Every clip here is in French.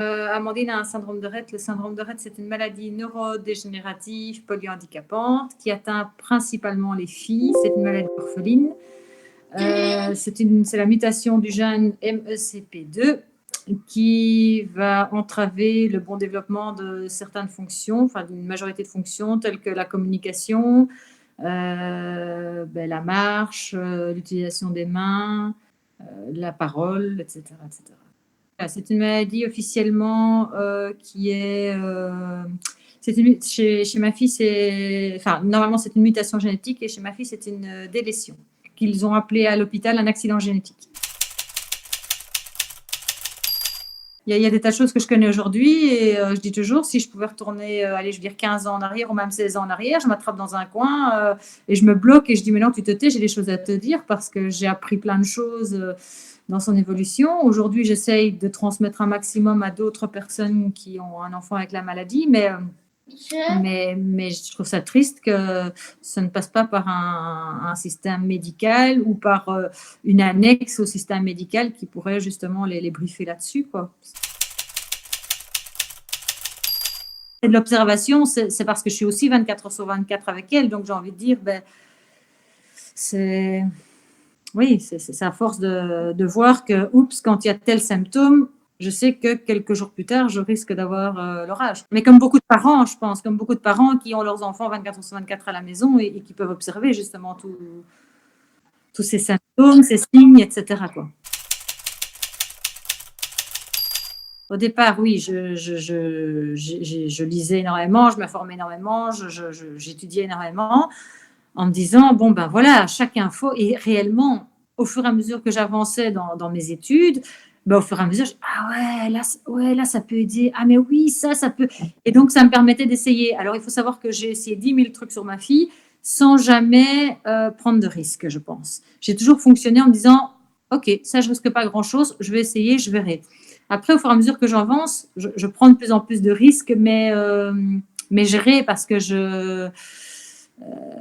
Amandine a un syndrome de Rett. Le syndrome de Rett, c'est une maladie neurodégénérative polyhandicapante qui atteint principalement les filles. C'est une maladie orpheline. C'est la mutation du gène MECP2 qui va entraver le bon développement de certaines fonctions, enfin d'une majorité de fonctions telles que la communication, la marche, l'utilisation des mains, la parole, etc., etc. C'est une maladie officiellement qui est... chez ma fille, normalement, c'est une mutation génétique et chez ma fille, c'est une délétion qu'ils ont appelé à l'hôpital un accident génétique. Il y a des tas de choses que je connais aujourd'hui et je dis toujours, si je pouvais retourner, 15 ans en arrière ou même 16 ans en arrière, je m'attrape dans un coin et je me bloque et je dis, mais non, tu te tais, j'ai des choses à te dire parce que j'ai appris plein de choses dans son évolution. Aujourd'hui, j'essaye de transmettre un maximum à d'autres personnes qui ont un enfant avec la maladie, mais je trouve ça triste que ça ne passe pas par un système médical ou par une annexe au système médical qui pourrait justement les briefer là-dessus, quoi. Et de l'observation, c'est parce que je suis aussi 24 heures sur 24 avec elle, donc j'ai envie de dire, c'est à force de voir que, oups, quand il y a tel symptôme, je sais que quelques jours plus tard, je risque d'avoir l'orage. Mais comme beaucoup de parents, je pense, comme beaucoup de parents qui ont leurs enfants 24 heures sur 24 à la maison et qui peuvent observer justement tous ces symptômes, ces signes, etc., quoi. Au départ, oui, je lisais énormément, je me formais énormément, j'étudiais énormément en me disant, bon, ben voilà, chaque info, et réellement, au fur et à mesure que j'avançais dans mes études, au fur et à mesure, ah ouais, là, ça peut aider. Ah, mais oui, ça peut. Et donc, ça me permettait d'essayer. Alors, il faut savoir que j'ai essayé 10 000 trucs sur ma fille sans jamais prendre de risques, je pense. J'ai toujours fonctionné en me disant, OK, ça, je risque pas grand-chose, je vais essayer, je verrai. Après, au fur et à mesure que j'avance, je prends de plus en plus de risques, mais gérés parce que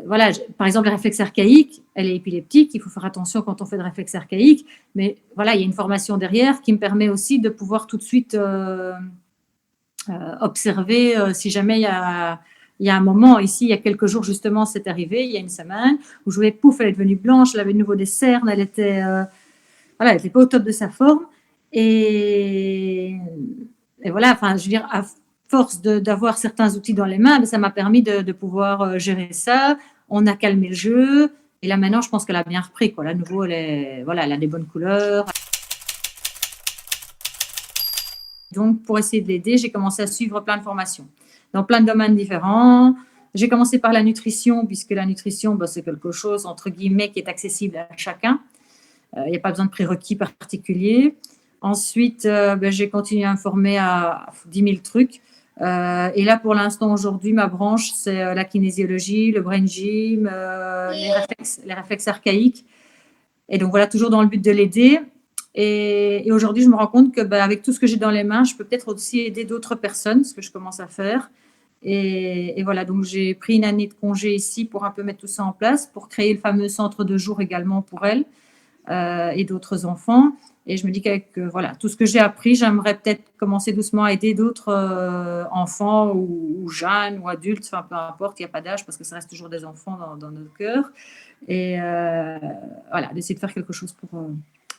voilà, par exemple, les réflexes archaïques, elle est épileptique, il faut faire attention quand on fait des réflexes archaïques, mais voilà, il y a une formation derrière qui me permet aussi de pouvoir tout de suite observer si jamais il y a un moment, ici, il y a quelques jours, justement, c'est arrivé, il y a une semaine, où je voyais, pouf, elle est devenue blanche, elle avait de nouveau des cernes, elle était pas au top de sa forme. Et voilà, enfin, je veux dire, à force d'avoir certains outils dans les mains, ça m'a permis de pouvoir gérer ça. On a calmé le jeu. Et là, maintenant, je pense qu'elle a bien repris, quoi. Là, à nouveau, elle a des bonnes couleurs. Donc, pour essayer de l'aider, j'ai commencé à suivre plein de formations dans plein de domaines différents. J'ai commencé par la nutrition, puisque la nutrition, c'est quelque chose, entre guillemets, qui est accessible à chacun. Il n'y a pas besoin de prérequis particuliers. Ensuite, j'ai continué à me former à 10 000 trucs. Et là, pour l'instant, aujourd'hui, ma branche, c'est la kinésiologie, le brain gym, les réflexes archaïques. Et donc, voilà, toujours dans le but de l'aider. Et aujourd'hui, je me rends compte que avec tout ce que j'ai dans les mains, je peux peut-être aussi aider d'autres personnes, ce que je commence à faire. Et voilà, donc j'ai pris une année de congé ici pour un peu mettre tout ça en place, pour créer le fameux centre de jour également pour elle. Et d'autres enfants. Et je me dis qu'avec voilà, tout ce que j'ai appris, j'aimerais peut-être commencer doucement à aider d'autres enfants ou jeunes ou adultes, enfin peu importe, il n'y a pas d'âge parce que ça reste toujours des enfants dans nos cœurs. Et voilà, d'essayer de faire quelque chose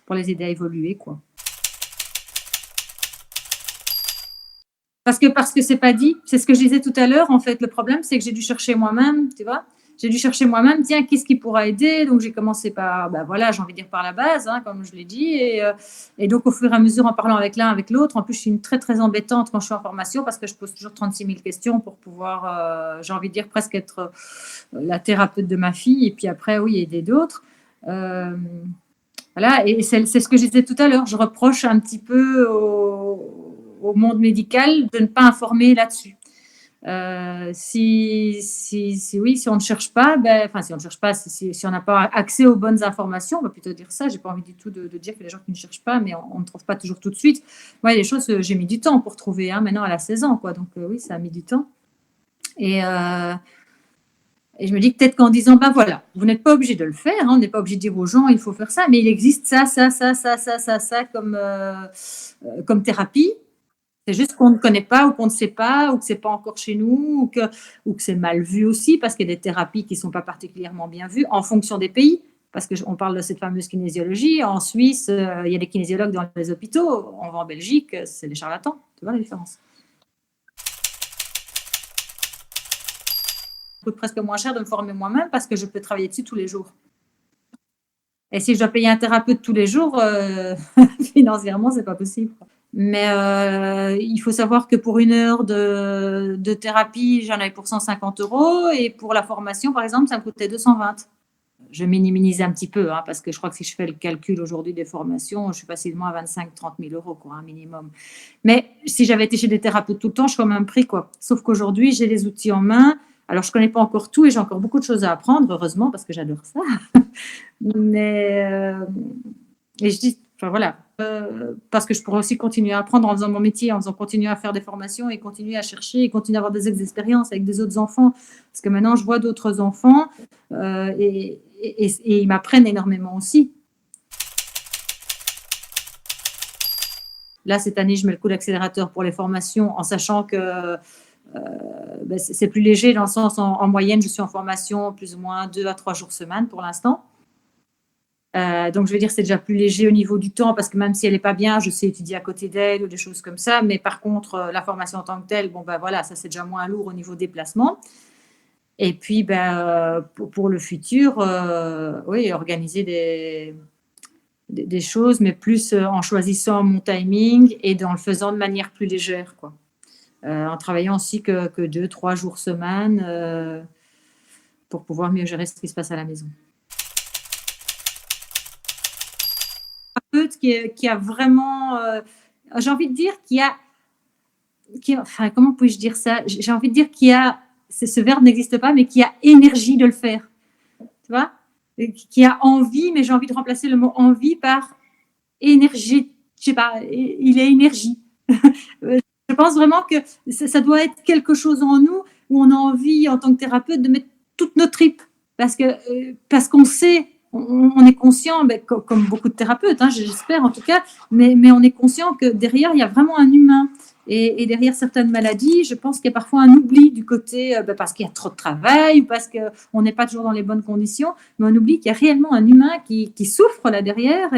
pour les aider à évoluer, quoi. Parce que c'est pas dit, c'est ce que je disais tout à l'heure, en fait, le problème, c'est que j'ai dû chercher moi-même, tu vois. J'ai dû chercher moi-même, tiens, qu'est-ce qui pourra aider? Donc, j'ai commencé par, voilà, j'ai envie de dire par la base, hein, comme je l'ai dit. Et donc, au fur et à mesure, en parlant avec l'un, avec l'autre, en plus, je suis une très, très embêtante quand je suis en formation parce que je pose toujours 36 000 questions pour pouvoir, j'ai envie de dire, presque être la thérapeute de ma fille. Et puis après, oui, aider d'autres. Voilà, et c'est ce que je disais tout à l'heure. Je reproche un petit peu au monde médical de ne pas informer là-dessus. Si on ne cherche pas, si on ne cherche pas, si on n'a pas accès aux bonnes informations, on va plutôt dire ça. J'ai pas envie du tout de dire que les gens qui ne cherchent pas, mais on ne trouve pas toujours tout de suite. Moi, il y a des choses, j'ai mis du temps pour trouver. Hein, maintenant, elle a 16 ans, quoi. Donc oui, ça a mis du temps. Et je me dis peut-être qu'en disant, voilà, vous n'êtes pas obligé de le faire, hein, on n'est pas obligé de dire aux gens, il faut faire ça, mais il existe ça comme thérapie. C'est juste qu'on ne connaît pas ou qu'on ne sait pas ou que c'est pas encore chez nous ou que c'est mal vu aussi parce qu'il y a des thérapies qui sont pas particulièrement bien vues en fonction des pays. Parce qu'on parle de cette fameuse kinésiologie. En Suisse, il y a des kinésiologues dans les hôpitaux. On va en Belgique, c'est des charlatans. Tu vois la différence? Ça coûte presque moins cher de me former moi-même parce que je peux travailler dessus tous les jours. Et si je dois payer un thérapeute tous les jours, financièrement, c'est pas possible. Mais il faut savoir que pour 1 heure de thérapie, j'en avais pour 150 € et pour la formation, par exemple, ça me coûtait 220. Je minimise un petit peu, hein, parce que je crois que si je fais le calcul aujourd'hui des formations, je suis facilement à 25 000 à 30 000 €, quoi, un minimum. Mais si j'avais été chez des thérapeutes tout le temps, je serais au même prix, quoi. Sauf qu'aujourd'hui, j'ai les outils en main. Alors, je connais pas encore tout et j'ai encore beaucoup de choses à apprendre, heureusement, parce que j'adore ça. Mais et je dis, enfin voilà, parce que je pourrais aussi continuer à apprendre en faisant mon métier, en faisant continuer à faire des formations et continuer à chercher et continuer à avoir des expériences avec des autres enfants. Parce que maintenant, je vois d'autres enfants et ils m'apprennent énormément aussi. Là, cette année, je mets le coup d'accélérateur pour les formations en sachant que c'est plus léger dans le sens, en moyenne, je suis en formation plus ou moins 2 à 3 jours semaine pour l'instant. Donc, je veux dire, c'est déjà plus léger au niveau du temps parce que même si elle n'est pas bien, je sais étudier à côté d'elle ou des choses comme ça. Mais par contre, la formation en tant que telle, bon, ben voilà, ça c'est déjà moins lourd au niveau déplacement. Et puis, pour le futur, oui, organiser des choses, mais plus en choisissant mon timing et en le faisant de manière plus légère, quoi. En travaillant aussi que 2, 3 jours semaine pour pouvoir mieux gérer ce qui se passe à la maison. Qui a vraiment, j'ai envie de dire, enfin, comment puis-je dire ça? J'ai envie de dire ce verbe n'existe pas, mais qui a énergie de le faire. Tu vois? Qui a envie, mais j'ai envie de remplacer le mot envie par énergie. Je sais pas, il a énergie. Je pense vraiment que ça doit être quelque chose en nous où on a envie, en tant que thérapeute, de mettre toutes nos tripes. Parce qu'on sait, on est conscient, comme beaucoup de thérapeutes, hein, j'espère en tout cas, mais on est conscient que derrière, il y a vraiment un humain. Et derrière certaines maladies, je pense qu'il y a parfois un oubli du côté, parce qu'il y a trop de travail ou parce qu'on n'est pas toujours dans les bonnes conditions, mais on oublie qu'il y a réellement un humain qui souffre là derrière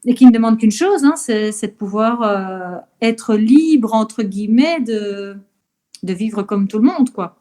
et qui ne demande qu'une chose, hein, c'est de pouvoir être libre, entre guillemets, de vivre comme tout le monde, quoi.